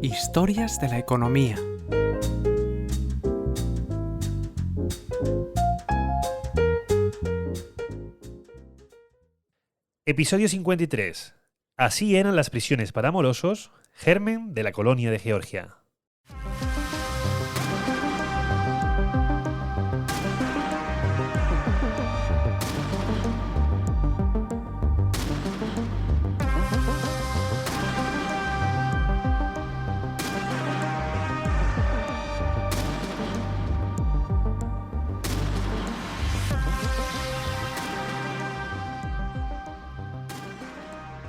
Historias de la economía. Episodio 53. Así eran las prisiones para morosos, germen de la colonia de Georgia.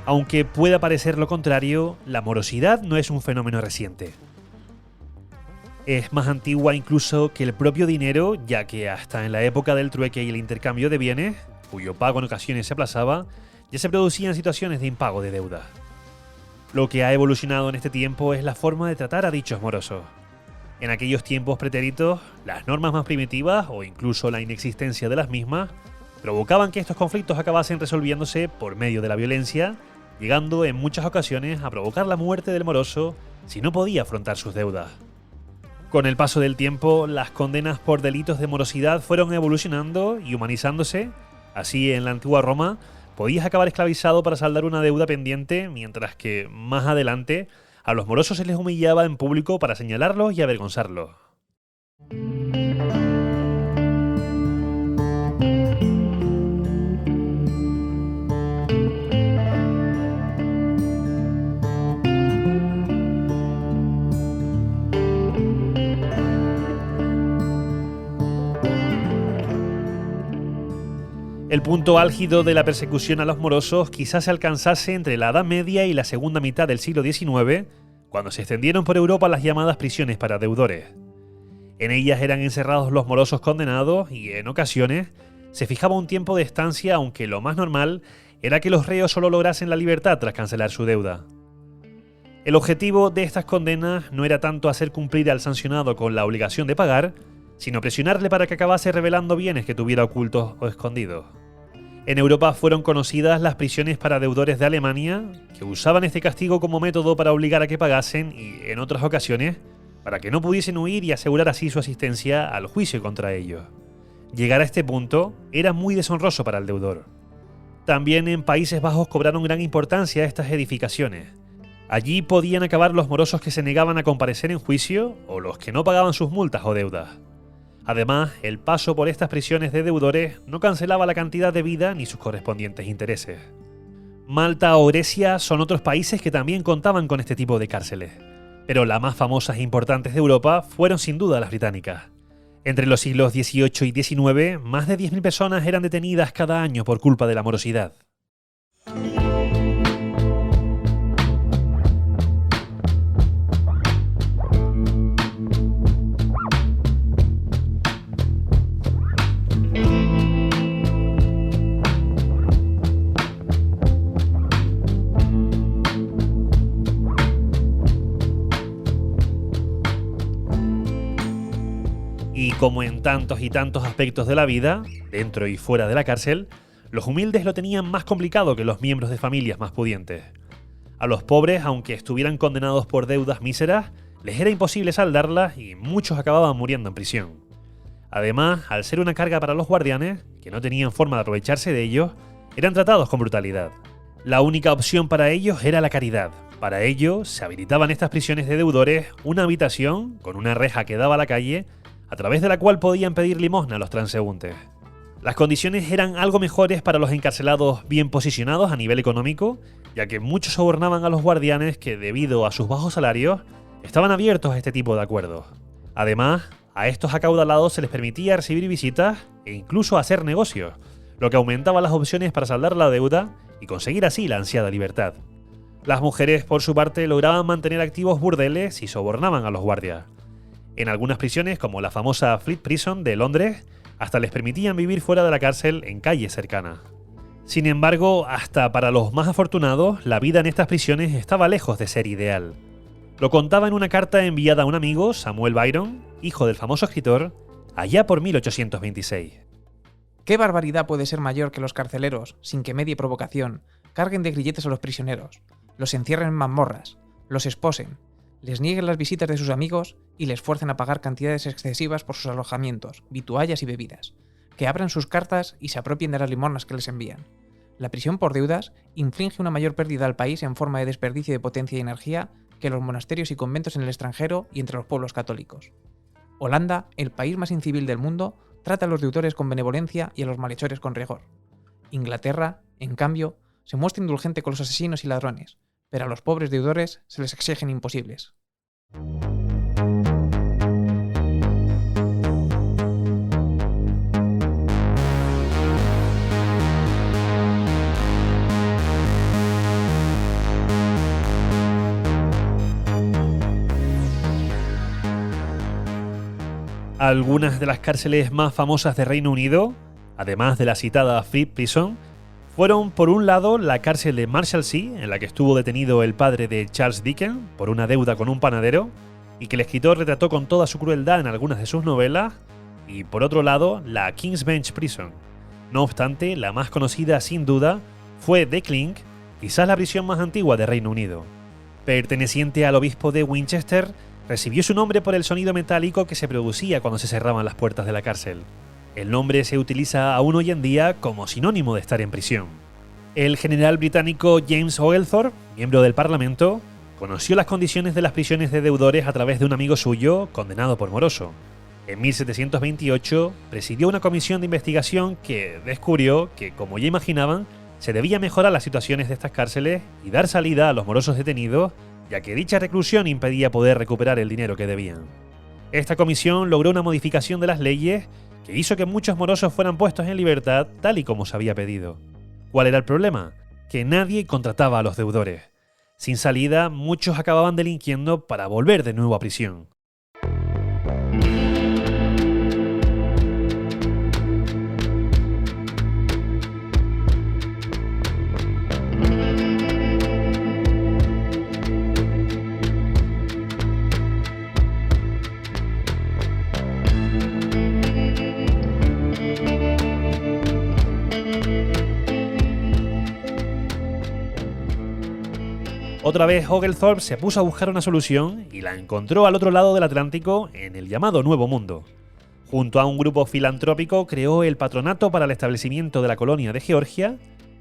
Aunque pueda parecer lo contrario, la morosidad no es un fenómeno reciente. Es más antigua incluso que el propio dinero, ya que hasta en la época del trueque y el intercambio de bienes, cuyo pago en ocasiones se aplazaba, ya se producían situaciones de impago de deuda. Lo que ha evolucionado en este tiempo es la forma de tratar a dichos morosos. En aquellos tiempos pretéritos, las normas más primitivas, o incluso la inexistencia de las mismas, provocaban que estos conflictos acabasen resolviéndose por medio de la violencia, llegando en muchas ocasiones a provocar la muerte del moroso si no podía afrontar sus deudas. Con el paso del tiempo, las condenas por delitos de morosidad fueron evolucionando y humanizándose. Así, en la antigua Roma, podías acabar esclavizado para saldar una deuda pendiente, mientras que, más adelante, a los morosos se les humillaba en público para señalarlos y avergonzarlos. El punto álgido de la persecución a los morosos quizás se alcanzase entre la Edad Media y la segunda mitad del siglo XIX, cuando se extendieron por Europa las llamadas prisiones para deudores. En ellas eran encerrados los morosos condenados y, en ocasiones, se fijaba un tiempo de estancia, aunque lo más normal era que los reos solo lograsen la libertad tras cancelar su deuda. El objetivo de estas condenas no era tanto hacer cumplir al sancionado con la obligación de pagar, sino presionarle para que acabase revelando bienes que tuviera ocultos o escondidos. En Europa fueron conocidas las prisiones para deudores de Alemania, que usaban este castigo como método para obligar a que pagasen y, en otras ocasiones, para que no pudiesen huir y asegurar así su asistencia al juicio contra ellos. Llegar a este punto era muy deshonroso para el deudor. También en Países Bajos cobraron gran importancia estas edificaciones. Allí podían acabar los morosos que se negaban a comparecer en juicio o los que no pagaban sus multas o deudas. Además, el paso por estas prisiones de deudores no cancelaba la cantidad de vida ni sus correspondientes intereses. Malta o Grecia son otros países que también contaban con este tipo de cárceles, pero las más famosas e importantes de Europa fueron sin duda las británicas. Entre los siglos XVIII y XIX, más de 10.000 personas eran detenidas cada año por culpa de la morosidad. Y como en tantos y tantos aspectos de la vida, dentro y fuera de la cárcel, los humildes lo tenían más complicado que los miembros de familias más pudientes. A los pobres, aunque estuvieran condenados por deudas míseras, les era imposible saldarlas y muchos acababan muriendo en prisión. Además, al ser una carga para los guardianes, que no tenían forma de aprovecharse de ellos, eran tratados con brutalidad. La única opción para ellos era la caridad. Para ello, se habilitaban estas prisiones de deudores una habitación con una reja que daba a la calle, a través de la cual podían pedir limosna a los transeúntes. Las condiciones eran algo mejores para los encarcelados bien posicionados a nivel económico, ya que muchos sobornaban a los guardianes que, debido a sus bajos salarios, estaban abiertos a este tipo de acuerdos. Además, a estos acaudalados se les permitía recibir visitas e incluso hacer negocios, lo que aumentaba las opciones para saldar la deuda y conseguir así la ansiada libertad. Las mujeres, por su parte, lograban mantener activos burdeles y sobornaban a los guardias. En algunas prisiones, como la famosa Fleet Prison de Londres, hasta les permitían vivir fuera de la cárcel en calles cercanas. Sin embargo, hasta para los más afortunados, la vida en estas prisiones estaba lejos de ser ideal. Lo contaba en una carta enviada a un amigo, Samuel Byron, hijo del famoso escritor, allá por 1826. ¿Qué barbaridad puede ser mayor que los carceleros, sin que medie provocación, carguen de grilletes a los prisioneros, los encierren en mazmorras, los esposen, les nieguen las visitas de sus amigos y les fuercen a pagar cantidades excesivas por sus alojamientos, vituallas y bebidas, que abran sus cartas y se apropien de las limosnas que les envían? La prisión por deudas inflige una mayor pérdida al país en forma de desperdicio de potencia y energía que los monasterios y conventos en el extranjero y entre los pueblos católicos. Holanda, el país más incivil del mundo, trata a los deudores con benevolencia y a los malhechores con rigor. Inglaterra, en cambio, se muestra indulgente con los asesinos y ladrones, pero a los pobres deudores se les exigen imposibles. Algunas de las cárceles más famosas de Reino Unido, además de la citada Fleet Prison, fueron por un lado la cárcel de Marshalsea, en la que estuvo detenido el padre de Charles Dickens por una deuda con un panadero, y que el escritor retrató con toda su crueldad en algunas de sus novelas, y por otro lado la King's Bench Prison. No obstante, la más conocida sin duda fue The Clink, quizás la prisión más antigua de Reino Unido. Perteneciente al obispo de Winchester, recibió su nombre por el sonido metálico que se producía cuando se cerraban las puertas de la cárcel. El nombre se utiliza aún hoy en día como sinónimo de estar en prisión. El general británico James Oglethorpe, miembro del Parlamento, conoció las condiciones de las prisiones de deudores a través de un amigo suyo condenado por moroso. En 1728 presidió una comisión de investigación que descubrió que, como ya imaginaban, se debía mejorar las situaciones de estas cárceles y dar salida a los morosos detenidos, ya que dicha reclusión impedía poder recuperar el dinero que debían. Esta comisión logró una modificación de las leyes que hizo que muchos morosos fueran puestos en libertad tal y como se había pedido. ¿Cuál era el problema? Que nadie contrataba a los deudores. Sin salida, muchos acababan delinquiendo para volver de nuevo a prisión. Otra vez Oglethorpe se puso a buscar una solución y la encontró al otro lado del Atlántico, en el llamado Nuevo Mundo. Junto a un grupo filantrópico creó el Patronato para el establecimiento de la colonia de Georgia,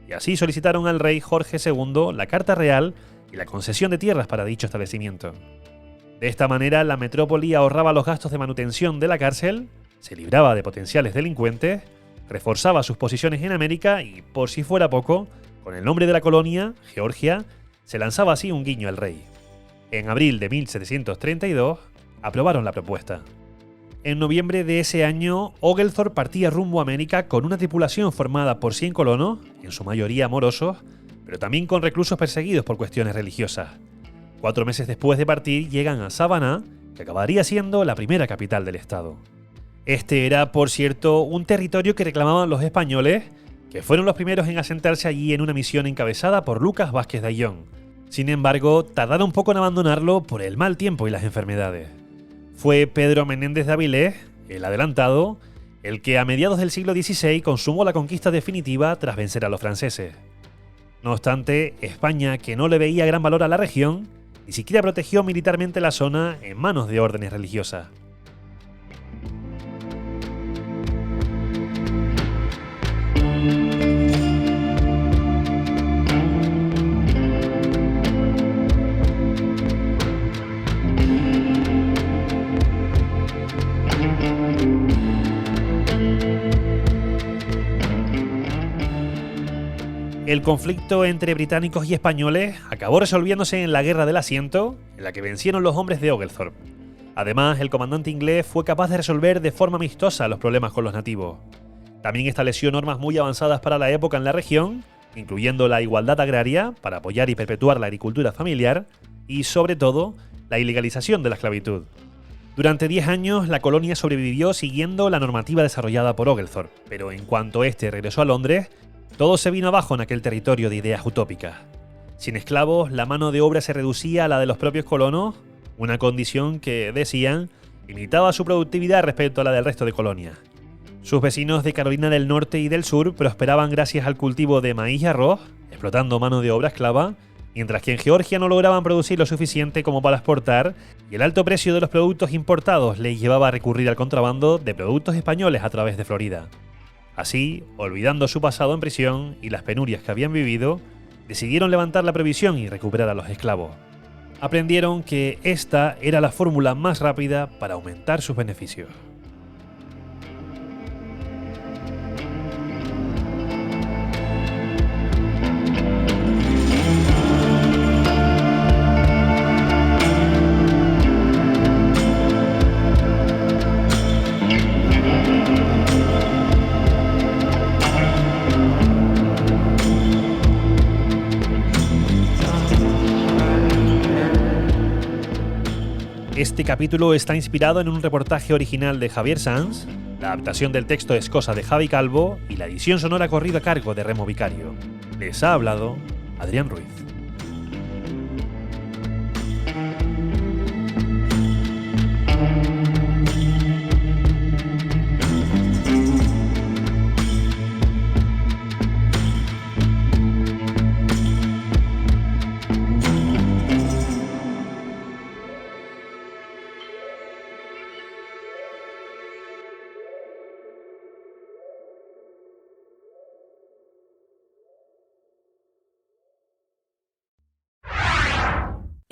y así solicitaron al rey Jorge II la Carta Real y la concesión de tierras para dicho establecimiento. De esta manera, la metrópoli ahorraba los gastos de manutención de la cárcel, se libraba de potenciales delincuentes, reforzaba sus posiciones en América y, por si fuera poco, con el nombre de la colonia, Georgia, se lanzaba así un guiño al rey. En abril de 1732, aprobaron la propuesta. En noviembre de ese año, Oglethorpe partía rumbo a América con una tripulación formada por 100 colonos, en su mayoría morosos, pero también con reclusos perseguidos por cuestiones religiosas. 4 meses después de partir, llegan a Savannah, que acabaría siendo la primera capital del estado. Este era, por cierto, un territorio que reclamaban los españoles, que fueron los primeros en asentarse allí en una misión encabezada por Lucas Vázquez de Ayllón. Sin embargo, tardaron un poco en abandonarlo por el mal tiempo y las enfermedades. Fue Pedro Menéndez de Avilés, el adelantado, el que a mediados del siglo XVI consumó la conquista definitiva tras vencer a los franceses. No obstante, España, que no le veía gran valor a la región, ni siquiera protegió militarmente la zona en manos de órdenes religiosas. El conflicto entre británicos y españoles acabó resolviéndose en la Guerra del Asiento, en la que vencieron los hombres de Oglethorpe. Además, el comandante inglés fue capaz de resolver de forma amistosa los problemas con los nativos. También estableció normas muy avanzadas para la época en la región, incluyendo la igualdad agraria para apoyar y perpetuar la agricultura familiar y, sobre todo, la ilegalización de la esclavitud. Durante 10 años, la colonia sobrevivió siguiendo la normativa desarrollada por Oglethorpe, pero en cuanto este regresó a Londres, todo se vino abajo en aquel territorio de ideas utópicas. Sin esclavos, la mano de obra se reducía a la de los propios colonos, una condición que, decían, limitaba su productividad respecto a la del resto de colonias. Sus vecinos de Carolina del Norte y del Sur prosperaban gracias al cultivo de maíz y arroz, explotando mano de obra esclava, mientras que en Georgia no lograban producir lo suficiente como para exportar, y el alto precio de los productos importados les llevaba a recurrir al contrabando de productos españoles a través de Florida. Así, olvidando su pasado en prisión y las penurias que habían vivido, decidieron levantar la prohibición y recuperar a los esclavos. Aprendieron que esta era la fórmula más rápida para aumentar sus beneficios. Este capítulo está inspirado en un reportaje original de Javier Sanz, la adaptación del texto es cosa de Javi Calvo y la edición sonora ha corrido a cargo de Remo Vicario. Les ha hablado Adrián Ruiz.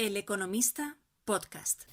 El Economista Podcast.